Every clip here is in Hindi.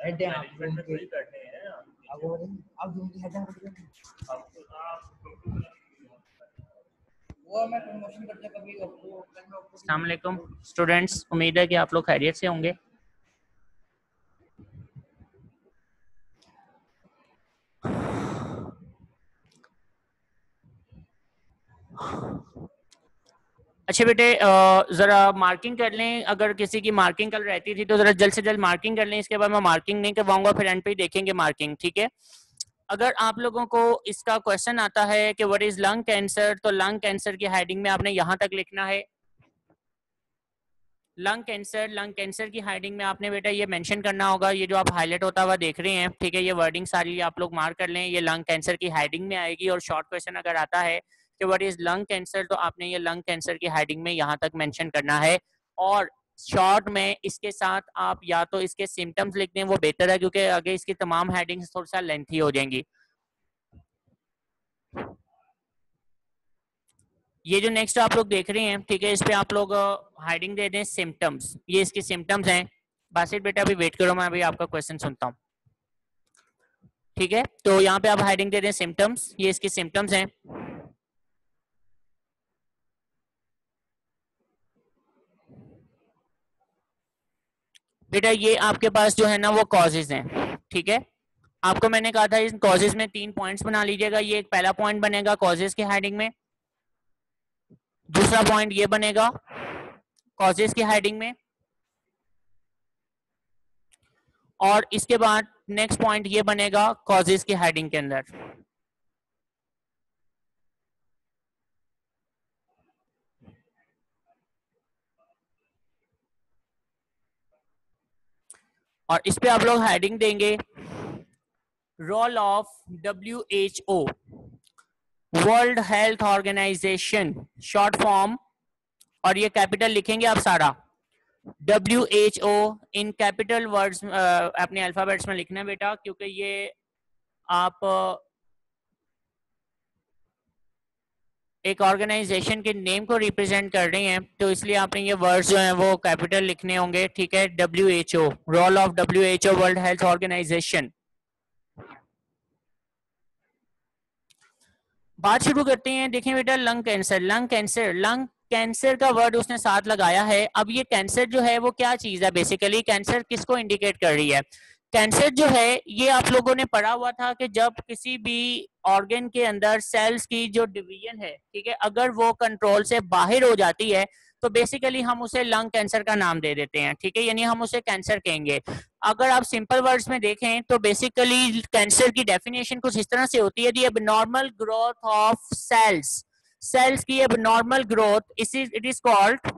हेड है आप लोगों के, अब वो नहीं, अब जो उनकी हेड है वो मैं प्रमोशन करते कभी आपको। अस्सलाम वालेकुम स्टूडेंट्स, उम्मीद है कि आप लोग खैरियत से होंगे। अच्छा बेटे, ज़रा मार्किंग कर लें। अगर किसी की मार्किंग कल रहती थी तो ज़रा जल्द से जल्द मार्किंग कर लें। इसके बाद मैं मार्किंग नहीं करवाऊंगा, फिर एंड पे ही देखेंगे मार्किंग, ठीक है। अगर आप लोगों को इसका क्वेश्चन आता है कि व्हाट इज लंग कैंसर, तो लंग कैंसर की हेडिंग में आपने यहाँ तक लिखना है लंग कैंसर की हेडिंग में आपने बेटा ये मेंशन करना होगा। ये जो आप हाईलाइट होता हुआ देख रहे हैं, ठीक है, ये वर्डिंग सारी आप लोग मार्क कर लें। ये लंग कैंसर की हेडिंग में आएगी। और शॉर्ट क्वेश्चन अगर आता है कि व्हाट इज लंग कैंसर, तो आपने ये लंग कैंसर की हेडिंग में यहाँ तक मेंशन करना है। और शॉर्ट में इसके साथ आप या तो इसके सिम्टम्स लिख दें, वो बेहतर है, क्योंकि आगे इसकी तमाम हेडिंग्स थोड़ा सा लेंथी हो जाएंगी। ये जो नेक्स्ट आप लोग देख रहे हैं, ठीक है, इस पे आप लोग हेडिंग दे दें सिम्टम्स। ये इसके सिम्टम्स हैं। बासित बेटा अभी वेट करो, मैं अभी आपका क्वेश्चन सुनता हूँ, ठीक है। तो यहाँ पे आप हेडिंग दे दें सिम्टम्स। ये इसके सिम्टम्स हैं। बेटा ये आपके पास जो है ना वो कॉजेज हैं, ठीक है। आपको मैंने कहा था इन कॉजेज में 3 पॉइंट्स बना लीजिएगा। ये एक पहला पॉइंट बनेगा कॉजेज की हेडिंग में, दूसरा पॉइंट ये बनेगा कॉजेज की हेडिंग में, और इसके बाद नेक्स्ट पॉइंट ये बनेगा कॉजेज की हेडिंग के अंदर। और इस पे आप लोग हेडिंग देंगे role of WHO, world health organization, short form. और ये कैपिटल लिखेंगे आप सारा, WHO इन कैपिटल वर्ड्स अपने अल्फाबेट्स में लिखना है बेटा, क्योंकि ये आप एक ऑर्गेनाइजेशन के नेम को रिप्रेजेंट कर रहे हैं, तो इसलिए आपने ये वर्ड्स जो हैं वो कैपिटल लिखने होंगे, ठीक है। WHO, role of WHO, world health organization. बात शुरू करते हैं। देखें बेटा, लंग कैंसर का वर्ड उसने साथ लगाया है। अब ये कैंसर जो है वो क्या चीज है, बेसिकली कैंसर किसको इंडिकेट कर रही है। कैंसर जो है ये आप लोगों ने पढ़ा हुआ था कि जब किसी भी ऑर्गन के अंदर सेल्स की जो डिवीजन है, ठीक है, अगर वो कंट्रोल से बाहर हो जाती है तो बेसिकली हम उसे लंग कैंसर का नाम दे देते हैं, ठीक है, यानी हम उसे कैंसर कहेंगे। अगर आप सिंपल वर्ड्स में देखें तो बेसिकली कैंसर की डेफिनेशन कुछ इस तरह से होती है, दी एबनॉर्मल ग्रोथ ऑफ सेल्स की abnormal growth, it is called.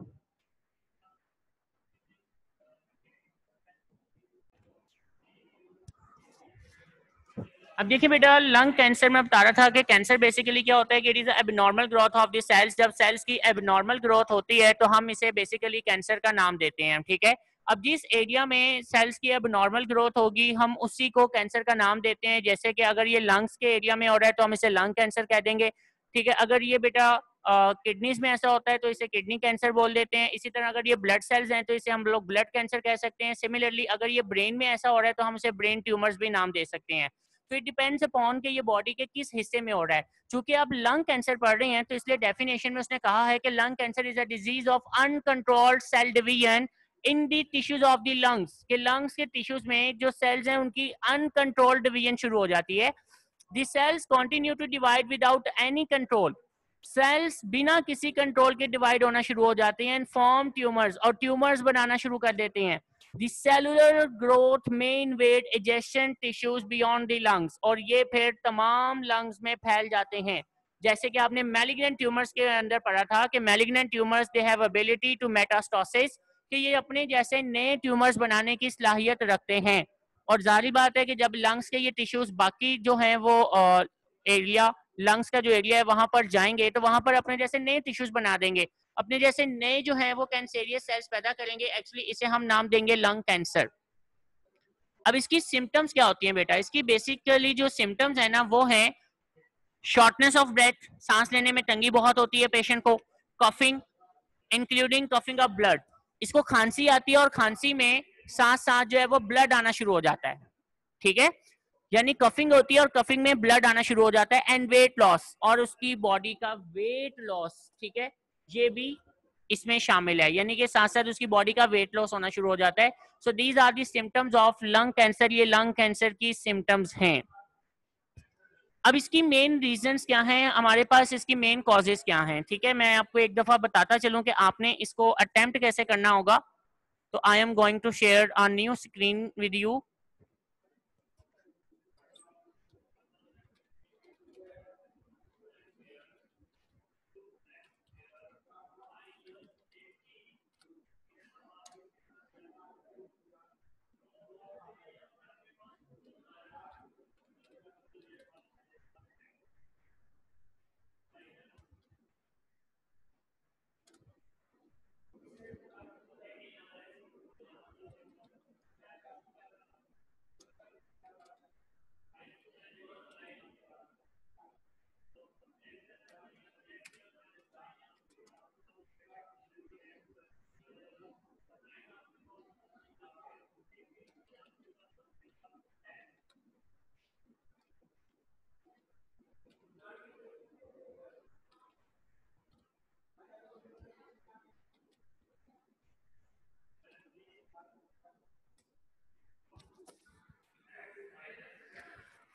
अब देखिए बेटा, लंग कैंसर में बता रहा था कि कैंसर बेसिकली क्या होता है कि it is abnormal growth of the cells. जब सेल्स की एबनॉर्मल ग्रोथ होती है तो हम इसे बेसिकली कैंसर का नाम देते हैं, ठीक है। अब जिस एरिया में सेल्स की एबनॉर्मल ग्रोथ होगी हम उसी को कैंसर का नाम देते हैं। जैसे कि अगर ये लंग्स के एरिया में हो रहा है तो हम इसे लंग कैंसर कह देंगे, ठीक है। अगर ये बेटा किडनीज में ऐसा होता है तो इसे किडनी कैंसर बोल देते हैं। इसी तरह अगर ये ब्लड सेल्स हैं तो इसे हम लोग ब्लड कैंसर कह सकते हैं। सिमिलरली अगर ये ब्रेन में ऐसा हो रहा है तो हम इसे ब्रेन ट्यूमर्स भी नाम दे सकते हैं। तो इट डिपेंड्स अपॉन कि ये बॉडी के किस हिस्से में हो रहा है। चूंकि आप लंग कैंसर पढ़ रहे हैं तो इसलिए डेफिनेशन में उसने कहा है कि lung cancer is a disease of uncontrolled cell division in the tissues of the lungs, के लंग्स के टिश्यूज में जो सेल्स हैं उनकी अनकंट्रोल्ड डिवीजन शुरू हो जाती है। The cells continue to divide without any control, cells बिना किसी कंट्रोल के डिवाइड होना शुरू हो जाते हैं, फॉर्म ट्यूमर्स, और ट्यूमर्स बनाना शुरू कर देते हैं। The cellular growth may invade adjacent tissues beyond the lungs, और ये फिर तमाम लंग्स में फैल जाते हैं। जैसे कि आपने मैलिग्नेंट ट्यूमर्स के अंदर पढ़ा था कि malignant tumours they have ability to metastasis, कि ये अपने जैसे नए ट्यूमर्स बनाने की सलाहियत रखते हैं। और जारी बात है कि जब लंग्स के ये टिश्यूज बाकी जो हैं वो एरिया, लंग्स का जो एरिया है वहां पर जाएंगे तो वहां पर अपने जैसे नए टिश्यूज बना देंगे, अपने जैसे नए जो हैं वो कैंसेरियस सेल्स पैदा करेंगे। एक्चुअली इसे हम नाम देंगे लंग कैंसर। अब इसकी सिम्टम्स क्या होती हैं बेटा, इसकी बेसिकली जो सिम्टम्स है ना वो है शॉर्टनेस ऑफ ब्रेथ, सांस लेने में तंगी बहुत होती है पेशेंट को, coughing including coughing of blood, इसको खांसी आती है और खांसी में साथ साथ जो है वो ब्लड आना शुरू हो जाता है, ठीक है, यानी कफिंग होती है और कफिंग में ब्लड आना शुरू हो जाता है, एंड वेट लॉस, और उसकी बॉडी का वेट लॉस, ठीक है, ये भी इसमें शामिल है, यानी कि साथ साथ उसकी बॉडी का वेट लॉस होना शुरू हो जाता है। So these are the symptoms of lung cancer, ये लंग कैंसर की सिम्टम्स हैं। अब इसकी मेन रीजंस क्या हैं हमारे पास, इसकी मेन कॉजेज क्या हैं, ठीक है, मैं आपको एक दफा बताता चलूं कि आपने इसको अटेम्प्ट कैसे करना होगा। तो I am going to share a new screen with you.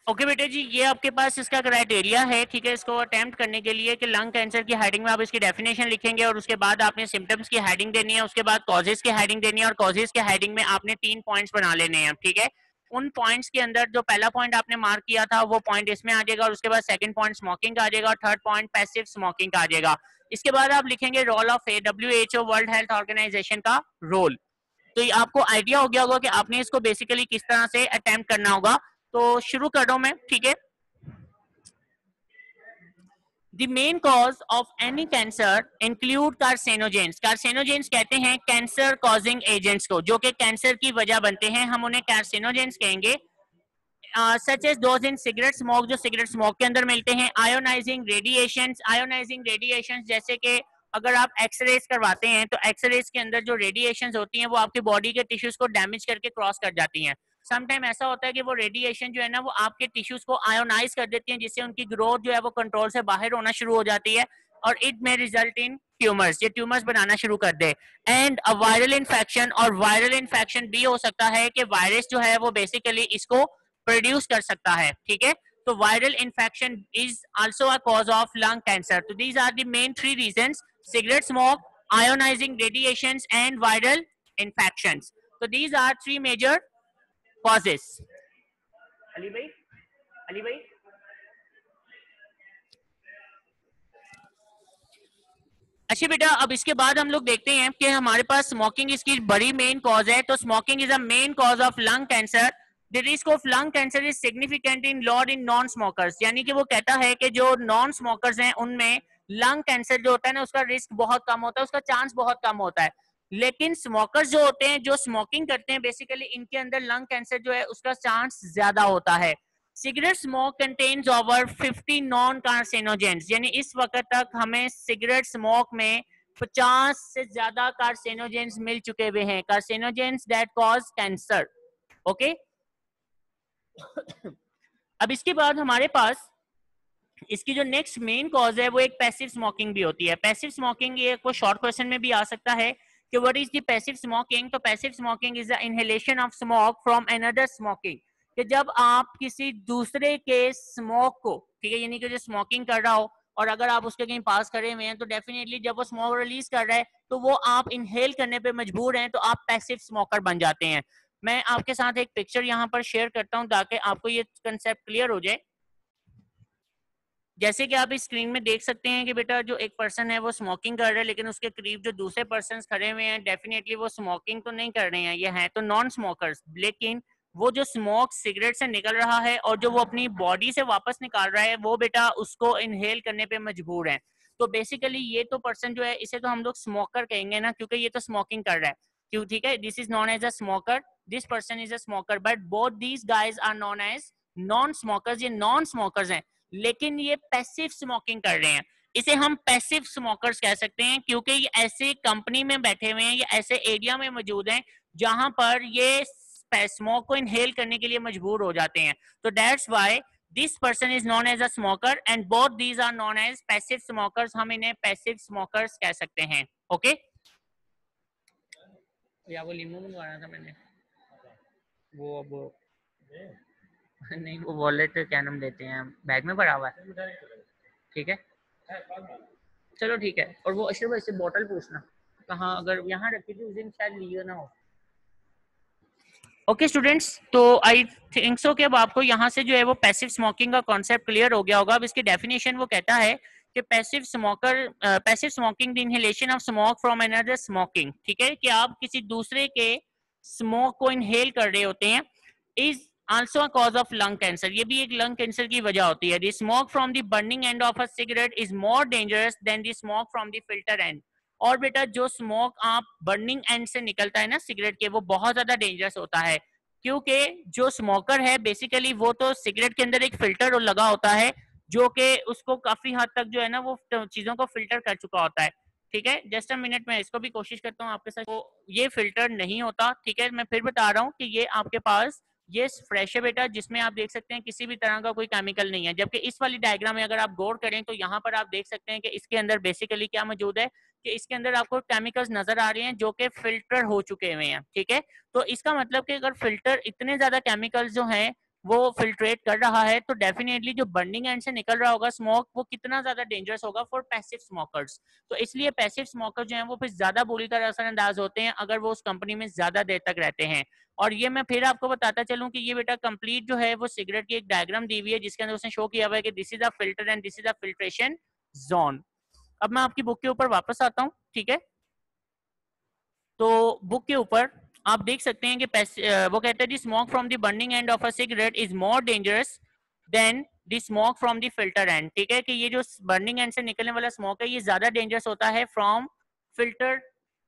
Okay बेटे जी, ये आपके पास इसका क्राइटेरिया है, ठीक है, इसको अटेम्प्ट करने के लिए कि लंग कैंसर की हेडिंग में आप इसकी डेफिनेशन लिखेंगे और उसके बाद आपने सिम्टम्स की हेडिंग देनी है, उसके बाद कॉजेज की हेडिंग देनी है, और कॉजेज के हेडिंग में आपने 3 पॉइंट्स बना लेने हैं, ठीक है। उन पॉइंट्स के अंदर जो पहला पॉइंट आपने मार्क किया था वो पॉइंट इसमें आ जाएगा, और उसके बाद सेकंड पॉइंट स्मोकिंग का आ जाएगा, और थर्ड पॉइंट पैसिव स्मोकिंग का आ जाएगा। इसके बाद आप लिखेंगे role of WHO world health organization का रोल। तो ये आपको आइडिया हो गया होगा कि आपने इसको बेसिकली किस तरह से अटेम्प्ट करना होगा। तो शुरू कर रहा हूं मैं, ठीक है। The main cause of any cancer include carcinogens. Carcinogens कहते हैं कैंसर कॉजिंग एजेंट्स को, जो कि कैंसर की वजह बनते हैं, हम उन्हें carcinogens कहेंगे। Such as those in cigarette smoke, जो सिगरेट स्मोक के अंदर मिलते हैं। आयोनाइजिंग रेडिएशन, जैसे कि अगर आप एक्सरेज करवाते हैं तो एक्सरेज के अंदर जो रेडिएशन होती हैं वो आपके बॉडी के टिश्यूज को डैमेज करके क्रॉस कर जाती हैं। समटाइम ऐसा होता है कि वो रेडिएशन जो है ना वो आपके टिश्यूज को आयोनाइज कर देती हैं, जिससे उनकी ग्रोथ जो है वो कंट्रोल से बाहर होना शुरू हो जाती है, और इट में रिजल्ट इन ट्यूमर्स, ये ट्यूमर्स बनाना शुरू कर दे। एंड अ वायरल इन्फेक्शन, और वायरल इन्फेक्शन भी हो सकता है कि वायरस जो है वो बेसिकली इसको प्रोड्यूस कर सकता है, ठीक है। तो viral infection is also a cause of lung cancer. तो these are the main 3 reasons: cigarette smoke, ionizing radiations and viral infections. तो these are 3 major causes. Ali भाई, अली भाई, अच्छा बेटा, अब इसके बाद हम लोग देखते हैं कि हमारे पास स्मोकिंग इसकी बड़ी मेन कॉज है। तो smoking is a main cause of lung cancer. The risk of lung cancer is significant in load in non smokers, यानी कि वो कहता है कि जो नॉन स्मोकर्स हैं उनमें लंग कैंसर जो होता है ना उसका रिस्क बहुत कम होता है, उसका चांस बहुत कम होता है। लेकिन स्मोकर्स जो होते हैं, जो स्मोकिंग करते हैं, बेसिकली इनके अंदर लंग कैंसर जो है उसका चांस ज्यादा होता है। Cigarette smoke contains over 50 non carcinogens, यानी इस वक्त तक हमें सिगरेट स्मोक में 50 से ज्यादा कार्सिनोजेंस मिल चुके हुए हैं, carcinogens that cause cancer. Okay, अब इसके बाद हमारे पास इसकी जो नेक्स्ट मेन कॉज है वो एक पैसिव स्मोकिंग भी होती है। पैसिव स्मोकिंग, ये कोई शॉर्ट क्वेश्चन में भी आ सकता है कि what is the passive smoking. तो passive smoking is the inhalation of smoke from another smoking, कि जब आप किसी दूसरे के स्मोक को, ठीक है, यानी कि जो स्मोकिंग कर रहा हो और अगर आप उसके कहीं पास करे हुए हैं तो डेफिनेटली जब वो स्मोक रिलीज कर रहा है तो वो आप इनहेल करने पे मजबूर हैं, तो आप पैसिव स्मोकर बन जाते हैं। मैं आपके साथ एक पिक्चर यहाँ पर शेयर करता हूँ ताकि आपको ये कंसेप्ट क्लियर हो जाए। जैसे कि आप इस स्क्रीन में देख सकते हैं कि बेटा जो एक पर्सन है वो स्मोकिंग कर रहा है, लेकिन उसके करीब जो दूसरे पर्सन खड़े हुए हैं डेफिनेटली वो स्मोकिंग तो नहीं कर रहे हैं, ये हैं तो नॉन स्मोकर्स, लेकिन वो जो स्मोक सिगरेट से निकल रहा है और जो वो अपनी बॉडी से वापस निकाल रहा है वो बेटा उसको इनहेल करने पे मजबूर है। तो बेसिकली ये तो पर्सन जो है इसे तो हम लोग स्मोकर कहेंगे ना, क्योंकि ये तो स्मोकिंग कर रहा है, क्यों, ठीक है, this is known as a smoker, this person is a smoker, but both these guys are known as non smokers, ये नॉन स्मोकर्स हैं, लेकिन ये पैसिव स्मोकिंग कर रहे हैं। इसे हम पैसिव स्मोकर्स कह सकते हैं, क्योंकि ये ऐसे कंपनी में बैठे हुए हैं, ये ऐसे एरिया में मौजूद हैं जहां पर ये स्मोक को इनहेल करने के लिए मजबूर हो जाते हैं। तो that's why this person is known as a smoker and both these are known as passive smokers. हम इन्हें पैसिव स्मोकर्स कह सकते हैं। ओके या वो लीमू मंगवाना था मैंने, वो अब नहीं, वो वॉलेट क्या नाम देते हैं, बैग में भरा हुआ है। ठीक है चलो ठीक है। और वो अशरफ भाई से बोतल पूछना कहाँ, अगर यहाँ रखी थी उस दिन शायद लियो ना हो। ओके स्टूडेंट्स, तो आई थिंक सो कि अब आपको यहाँ से जो है वो पैसिव स्मोकिंग का कॉन्सेप्ट क्लियर हो गया होगा। अब इसकी डेफिनेशन वो कहता है कि passive smoking the inhalation of smoke from another smoking. ठीक है, कि आप किसी दूसरे के स्मोक को इनहेल कर रहे होते हैं, is also a cause of lung cancer. ये भी एक लंग कैंसर की वजह होती है। The smoke from the burning end of a cigarette is more dangerous than the smoke from the filter and. और बेटा जो स्मोक आप बर्निंग एंड से निकलता है ना सिगरेट के, वो बहुत ज्यादा डेंजरस होता है, क्योंकि जो स्मोकर है बेसिकली वो तो सिगरेट के अंदर एक फिल्टर लगा होता है जो कि उसको काफी हद तक जो है ना वो चीजों को फिल्टर कर चुका होता है। ठीक है, जस्ट अ मिनट में इसको भी कोशिश करता हूँ आपके साथ। तो ये फिल्टर नहीं होता। ठीक है, मैं फिर बता रहा हूँ कि ये आपके पास ये फ्रेश है बेटा, जिसमें आप देख सकते हैं किसी भी तरह का कोई केमिकल नहीं है। जबकि इस वाली डायग्राम में अगर आप गौर करें तो यहाँ पर आप देख सकते हैं कि इसके अंदर बेसिकली क्या मौजूद है, कि इसके अंदर आपको केमिकल्स नजर आ रहे हैं जो कि फिल्टर हो चुके हुए हैं। ठीक है, तो इसका मतलब कि अगर फिल्टर इतने ज्यादा केमिकल्स जो हैं वो फिल्ट्रेट कर रहा है तो डेफिनेटली जो बर्निंग एंड से निकल रहा होगा स्मोक वो कितना ज्यादा डेंजरस होगा फॉर पैसिव स्मोकर्स। तो इसलिए पैसिव स्मोकर जो है वो फिर ज्यादा बुरी तरह असरअंदाज होते हैं अगर वो उस कंपनी में ज्यादा देर तक रहते हैं। और ये मैं फिर आपको बताता चलूं कि ये बेटा कंप्लीट जो है वो सिगरेट की एक डायग्राम दी हुई है जिसके अंदर उसने शो किया हुआ है कि this is a filter and this is a filtration zone. अब मैं आपकी बुक के ऊपर वापस आता हूँ। ठीक है, तो बुक के ऊपर आप देख सकते हैं कि वो कहते हैं smoke from the burning end of a cigarette is more dangerous than the smoke from the filter and. ठीक है, कि ये जो बर्निंग एंड से निकलने वाला स्मोक है ये ज्यादा डेंजरस होता है फ्रॉम फिल्टर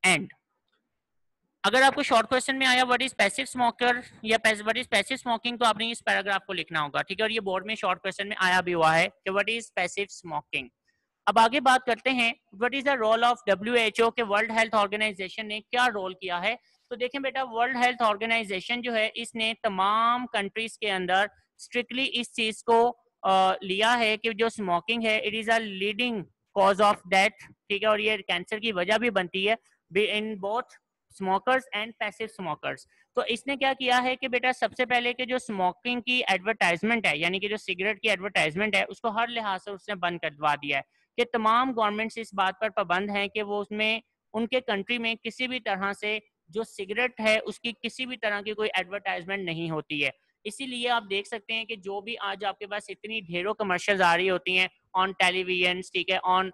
एंड। अगर आपको शॉर्ट क्वेश्चन में आया व्हाट इज पैसिव स्मोकर या व्हाट इज पैसिव स्मोकिंग, तो आपने इस पैराग्राफ को लिखना होगा। ठीक है, और ये बोर्ड में शॉर्ट क्वेश्चन में आया भी हुआ है कि व्हाट इज पैसिव स्मोकिंग। अब आगे बात करते हैं what is the role of WHO के वर्ल्ड हेल्थ ऑर्गेनाइजेशन ने क्या रोल किया है। तो देखें बेटा, वर्ल्ड हेल्थ ऑर्गेनाइजेशन जो है इसने तमाम कंट्रीज के अंदर स्ट्रिक्टली इस चीज को लिया है कि जो स्मोकिंग है it is a leading cause of death. ठीक है, और ये कैंसर की वजह भी बनती है in both smokers and passive smokers. तो इसने क्या किया है कि बेटा सबसे पहले के जो स्मोकिंग की एडवर्टाइजमेंट है यानी कि जो सिगरेट की एडवर्टाइजमेंट है उसको हर लिहाज से उसने बंद करवा दिया है कि तमाम गवर्नमेंट्स इस बात पर पाबंद हैं कि वो उसमें उनके कंट्री में किसी भी तरह से जो सिगरेट है उसकी किसी भी तरह की कोई एडवर्टाइजमेंट नहीं होती है। इसीलिए आप देख सकते हैं कि जो भी आज आपके पास इतनी ढेरों कमर्शियल्स आ रही होती हैं ऑन टेलीविजन, ठीक है, ऑन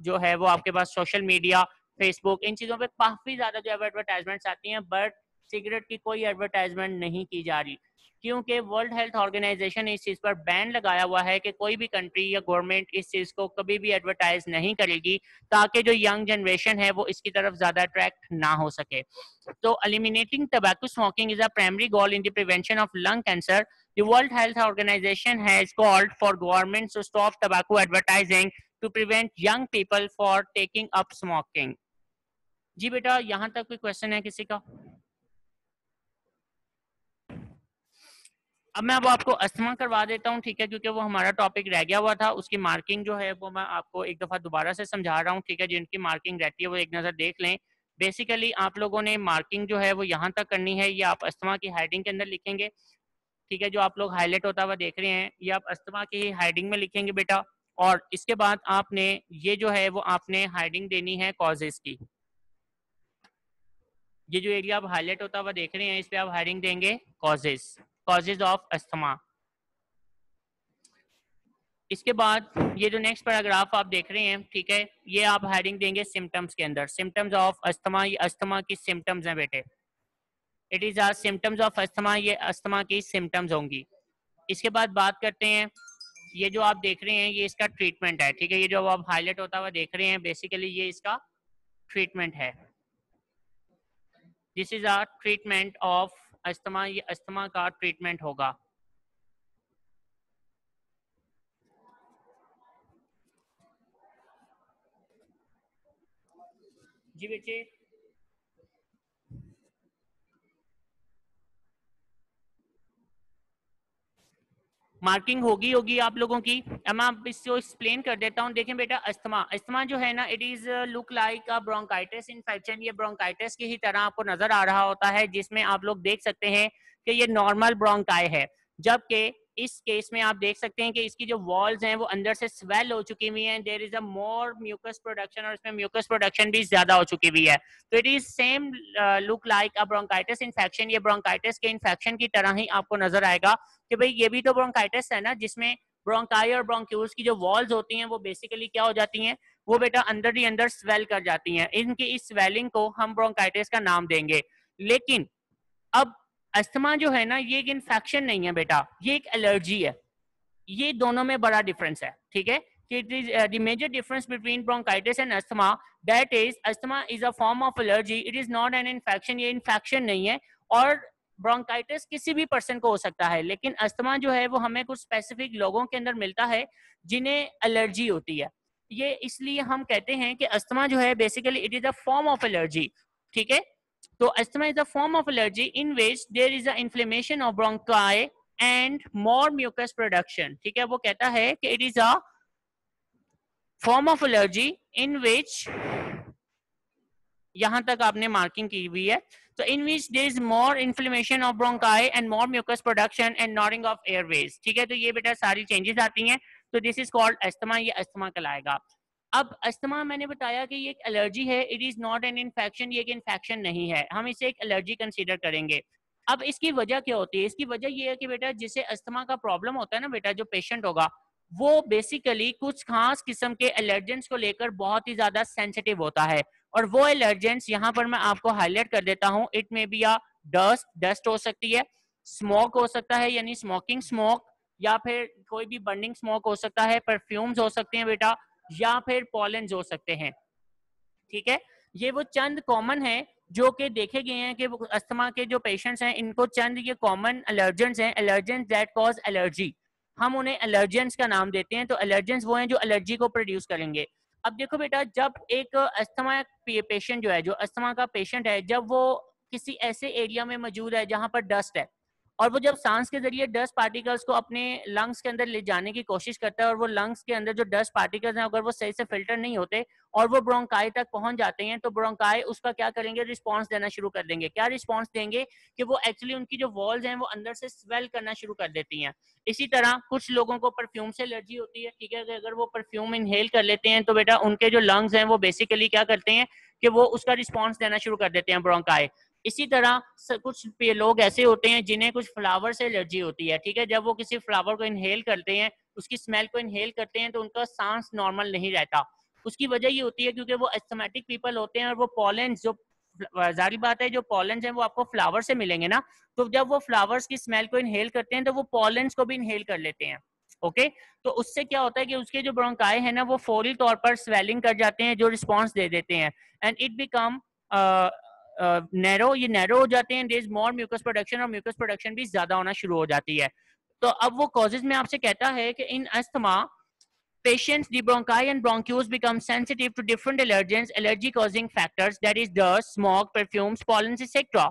जो है वो आपके पास सोशल मीडिया, फेसबुक, इन चीज़ों पे काफ़ी ज़्यादा जो एडवर्टाइजमेंट्स आती हैं, बट सिगरेट की कोई एडवर्टाइजमेंट नहीं की जा रही क्योंकि वर्ल्ड हेल्थ ऑर्गेनाइजेशन ने इस चीज़ पर बैन लगाया हुआ है कि कोई भी कंट्री या गवर्नमेंट इस चीज़ को कभी भी एडवर्टाइज नहीं करेगी ताकि जो यंग जनरेशन है वो इसकी तरफ ज़्यादा अट्रैक्ट ना हो सके। तो eliminating tobacco smoking is a primary goal in the prevention of lung cancer. The World Health Organization has called for governments to stop tobacco advertising to prevent young people for taking up smoking. जी बेटा, यहाँ तक कोई क्वेश्चन है किसी का? अब मैं अब आपको अस्थमा करवा देता हूँ। ठीक है, क्योंकि वो हमारा टॉपिक रह गया हुआ था, उसकी मार्किंग जो है वो मैं आपको एक दफा दोबारा से समझा रहा हूँ। ठीक है, जिनकी मार्किंग रहती है वो एक नजर देख लें। बेसिकली आप लोगों ने मार्किंग जो है वो यहाँ तक करनी है, ये आप अस्थमा की हेडिंग के अंदर लिखेंगे। ठीक है, जो आप लोग हाईलाइट होता हुआ देख रहे हैं ये आप अस्थमा की हेडिंग में लिखेंगे बेटा। और इसके बाद आपने ये जो है वो आपने हेडिंग देनी है कॉजेज की। ये जो एरिया आप हाईलाइट होता हुआ देख रहे हैं इस पे आप हेडिंग देंगे कॉजेज ऑफ अस्थमा। इसके बाद ये जो नेक्स्ट पैराग्राफ आप देख रहे हैं, ठीक है, ये आप हेडिंग देंगे सिम्टम्स के अंदर, सिम्टम्स ऑफ अस्थमा। ये अस्थमा की सिम्टम्स हैं बेटे, it is are symptoms of asthma, ये अस्थमा की सिम्टम्स होंगी। इसके बाद बात करते हैं, ये जो आप देख रहे हैं ये इसका ट्रीटमेंट है। ठीक है, ये जो आप हाईलाइट होता हुआ देख रहे हैं बेसिकली ये इसका ट्रीटमेंट है। This is are treatment of asthma, ये अस्थमा का ट्रीटमेंट होगा। जी बेटे, मार्किंग होगी आप लोगों की। अब मैं आप इसको एक्सप्लेन कर देता हूँ। देखें बेटा, अस्थमा अस्थमा जो है ना, it is look like a bronchitis infection. ये ब्रोंकाइटिस की ही तरह आपको नजर आ रहा होता है, जिसमें आप लोग देख सकते हैं कि ये नॉर्मल ब्रोंकाई है, जबकि इस केस में आप देख सकते हैं कि इसकी जो वॉल्स हैं वो अंदर से स्वेल हो चुकी हुई हैं। There is a more mucus production, और इसमें म्यूकस प्रोडक्शन भी ज्यादा हो चुकी हुई है। तो it is same look like a bronchitis infection. ये ब्रोंकाइटिस के इन्फेक्शन की तरह ही आपको नजर आएगा कि भाई ये भी तो ब्रोंकाइटिस है ना, जिसमें ब्रोंकाई और ब्रोंक्यूल्स की जो वॉल्स होती हैं वो बेसिकली क्या हो जाती हैं, वो बेटा अंदर ही अंदर स्वेल कर जाती हैं। इनकी इस स्वेलिंग को हम ब्रोंकाइटिस का नाम देंगे। लेकिन अब अस्थमा जो है ना, ये एक इन्फेक्शन नहीं है बेटा, ये एक एलर्जी है। ये दोनों में बड़ा डिफरेंस है, ठीक है। It is the major difference between bronchitis and asthma, that is asthma is a form of allergy, it is not an infection. ये इन्फेक्शन नहीं है। और ब्रोंकाइटिस किसी भी पर्सन को हो सकता है, लेकिन अस्थमा जो है वो हमें कुछ स्पेसिफिक लोगों के अंदर मिलता है जिन्हें एलर्जी होती है। ये इसलिए हम कहते हैं कि अस्थमा जो है basically it is a form of allergy, ठीक है। तो asthma is a form of allergy in which there is a inflammation of bronchi and more mucus production, ठीक है। वो कहता है कि it is a form of allergy in which, यहां तक आपने मार्किंग की हुई है, तो in which there is more inflammation of bronchi and more mucus production and narrowing of Airways, ठीक है। तो ये बेटा सारी चेंजेस आती हैं, तो दिस इज कॉल्ड अस्थमा, ये अस्थमा कहलाएगा। अब अस्थमा मैंने बताया कि ये एक एलर्जी है, it is not an infection, ये एक इन्फेक्शन नहीं है, हम इसे एक एलर्जी कंसीडर करेंगे। अब इसकी वजह क्या होती है? इसकी वजह ये है कि बेटा जिसे अस्थमा का प्रॉब्लम होता है ना बेटा, जो पेशेंट होगा वो बेसिकली कुछ खास किस्म के एलर्जेंस को लेकर बहुत ही ज्यादा सेंसिटिव होता है। और वो एलर्जेंस यहाँ पर मैं आपको हाईलाइट कर देता हूँ। It may be a dust, dust हो सकती है, स्मोक हो सकता है यानी स्मोकिंग स्मोक, या फिर कोई भी बर्निंग स्मोक हो सकता है, परफ्यूम्स हो सकते हैं बेटा, या फिर पॉलेंस हो सकते हैं, ठीक है। ये वो चंद कॉमन है जो कि देखे गए हैं कि अस्थमा के जो पेशेंट्स हैं इनको चंद ये कॉमन एलर्जेंस हैं, एलर्जेंस दैट कॉज एलर्जी, हम उन्हें एलर्जेंस का नाम देते हैं। तो एलर्जेंस वो हैं जो एलर्जी को प्रोड्यूस करेंगे। अब देखो बेटा, जब एक अस्थमा पेशेंट जो है, जो अस्थमा का पेशेंट है, जब वो किसी ऐसे एरिया में मौजूद है जहां पर डस्ट है, और वो जब सांस के जरिए डस्ट पार्टिकल्स को अपने लंग्स के अंदर ले जाने की कोशिश करता है, और वो लंग्स के अंदर जो डस्ट पार्टिकल्स हैं अगर वो सही से फिल्टर नहीं होते और वो ब्रोंकाई तक पहुंच जाते हैं, तो ब्रोंकाई उसका क्या करेंगे, रिस्पांस देना शुरू कर देंगे। क्या रिस्पांस देंगे कि वो एक्चुअली उनकी जो वॉल्स हैं वो अंदर से स्वेल करना शुरू कर देती हैं। इसी तरह कुछ लोगों को परफ्यूम से एलर्जी होती है, ठीक है। अगर वो परफ्यूम इनहेल कर लेते हैं तो बेटा उनके जो लंग्स हैं वो बेसिकली क्या करते हैं कि वो उसका रिस्पॉन्स देना शुरू कर देते हैं, ब्रोंकाई। इसी तरह कुछ लोग ऐसे होते हैं जिन्हें कुछ फ्लावर से एलर्जी होती है, ठीक है। जब वो किसी फ्लावर को इनहेल करते हैं, उसकी स्मेल को इनहेल करते हैं, तो उनका सांस नॉर्मल नहीं रहता। उसकी वजह ये होती है क्योंकि वो एस्थमेटिक पीपल होते हैं, और वो पॉलेंस, जो जारी बात है जो पॉलेंस हैं वो आपको फ्लावर से मिलेंगे ना, तो जब वो फ्लावर्स की स्मेल को इनहेल करते हैं तो वो पॉलेंस को भी इनहेल कर लेते हैं, ओके। तो उससे क्या होता है कि उसके जो ब्रोंकाई है ना वो फौरी तौर पर स्वेलिंग कर जाते हैं, जो रिस्पॉन्स दे देते हैं, एंड इट बिकम नैरो, ये नैरो हो जाते हैं, there is more mucus production, और म्यूकस प्रोडक्शन भी ज्यादा होना शुरू हो जाती है। तो अब वो कॉजेज में आपसे कहता है कि इन asthma patients, the bronchi and bronchioles become sensitive to different allergens, allergy causing factors, that is dust, smoke, perfumes, pollens, etc.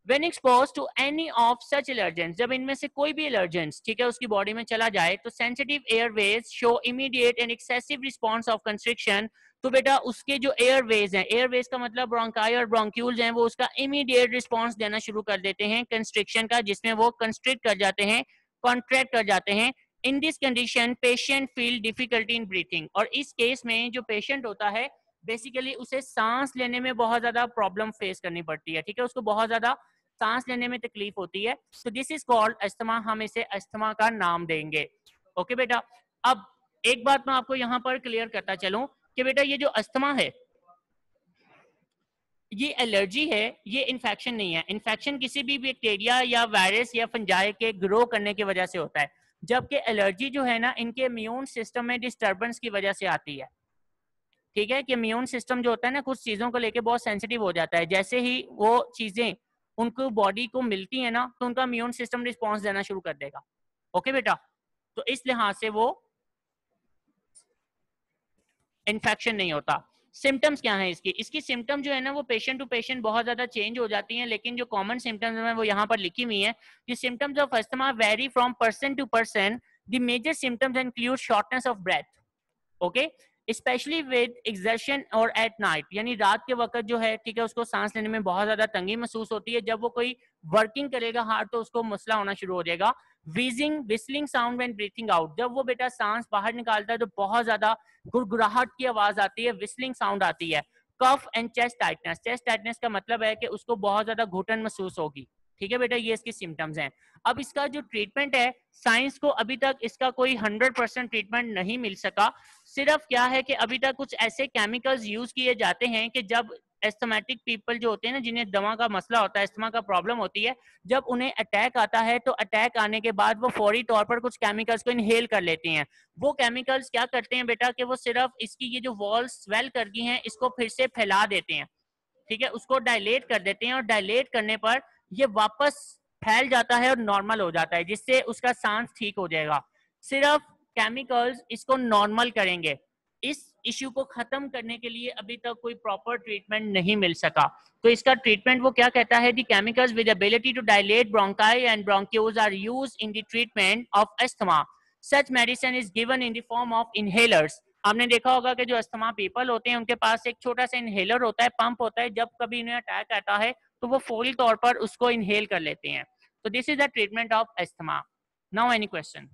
When exposed to any of such allergens, जब इनमें से कोई भी allergens, ठीक है, उसकी बॉडी में चला जाए, तो sensitive airways show immediate and excessive response of constriction. तो बेटा उसके जो एयरवेज हैं, एयरवेज का मतलब ब्रोंकाई और ब्रोंक्यूल्स हैं, वो उसका इमीडिएट रिस्पॉन्स देना शुरू कर देते हैं कंस्ट्रिक्शन का, जिसमें वो कंस्ट्रिक्ट कर जाते हैं, कॉन्ट्रैक्ट कर जाते हैं। In this condition patient feel difficulty in breathing, और इस केस में जो पेशेंट होता है बेसिकली उसे सांस लेने में बहुत ज्यादा प्रॉब्लम फेस करनी पड़ती है, ठीक है, उसको बहुत ज्यादा सांस लेने में तकलीफ होती है। तो दिस इज कॉल्ड अस्थमा, हम इसे अस्थमा का नाम देंगे, ओके बेटा। अब एक बात मैं आपको यहाँ पर क्लियर करता चलूं कि बेटा ये जो अस्थमा है ये एलर्जी है, ये इन्फेक्शन नहीं है। इन्फेक्शन किसी भी बैक्टीरिया या वायरस या फंजाई के ग्रो करने की वजह से होता है, जबकि एलर्जी जो है ना इनके इम्यून सिस्टम में डिस्टर्बेंस की वजह से आती है, ठीक है। कि इम्यून सिस्टम जो होता है ना कुछ चीजों को लेके बहुत सेंसिटिव हो जाता है, जैसे ही वो चीजें उनको बॉडी को मिलती है ना तो उनका इम्यून सिस्टम रिस्पॉन्स देना शुरू कर देगा, ओके बेटा। तो इस लिहाज से वो इन्फेक्शन नहीं होता। सिम्टम्स क्या है इसकी सिम्टम जो है ना वो पेशेंट टू पेशेंट बहुत ज्यादा चेंज हो जाती हैं, लेकिन जो कॉमन सिम्टम्स है वो यहाँ पर लिखी हुई है कि symptoms of asthma vary from person to person. The major symptoms include shortness of breath, okay, specially with exertion और एट नाइट, यानी रात के वक्त जो है, ठीक है, उसको सांस लेने में बहुत ज्यादा तंगी महसूस होती है। जब वो कोई वर्किंग करेगा हार्ड तो उसको मसला होना शुरू हो जाएगा। Wheezing, whistling sound when breathing out, जब वो बेटा सांस बाहर निकालता है तो बहुत ज्यादा गुड़गुड़ाहट की आवाज आती है, विस्लिंग साउंड आती है। Cough and chest tightness, chest tightness का मतलब है कि उसको बहुत ज्यादा घुटन महसूस होगी, ठीक है बेटा, ये इसके सिम्टम्स हैं। अब इसका जो ट्रीटमेंट है, साइंस को अभी तक इसका कोई 100% ट्रीटमेंट नहीं मिल सका। सिर्फ क्या है कि अभी तक कुछ ऐसे केमिकल्स यूज किए जाते हैं कि जब एस्थमेटिक पीपल जो होते हैं ना, जिन्हें दमा का मसला होता है, एस्थमा का प्रॉब्लम होती है, जब उन्हें अटैक आता है तो अटैक आने के बाद वो फौरी तौर पर कुछ केमिकल्स को इनहेल कर लेते हैं। वो केमिकल्स क्या करते हैं बेटा कि वो सिर्फ इसकी ये जो वॉल्स स्वेल कर गई हैं इसको फिर से फैला देते हैं, ठीक है, उसको डायलेट कर देते हैं, और डायलेट करने पर ये वापस फैल जाता है और नॉर्मल हो जाता है, जिससे उसका सांस ठीक हो जाएगा। सिर्फ केमिकल्स इसको नॉर्मल करेंगे। इस इश्यू को खत्म करने के लिए अभी तक कोई प्रॉपर ट्रीटमेंट नहीं मिल सका। तो इसका ट्रीटमेंट वो क्या कहता है, the chemicals with ability to dilate bronchi and bronchioles are used in the treatment of asthma. Such medicine is given in the form of inhalers. आपने देखा होगा कि जो अस्थमा पीपल होते हैं उनके पास एक छोटा सा इनहेलर होता है, पंप होता है, जब कभी इन्हें अटैक आता है तो वो फौरी तौर पर उसको इनहेल कर लेते हैं। तो this is the treatment of asthma. Now any question?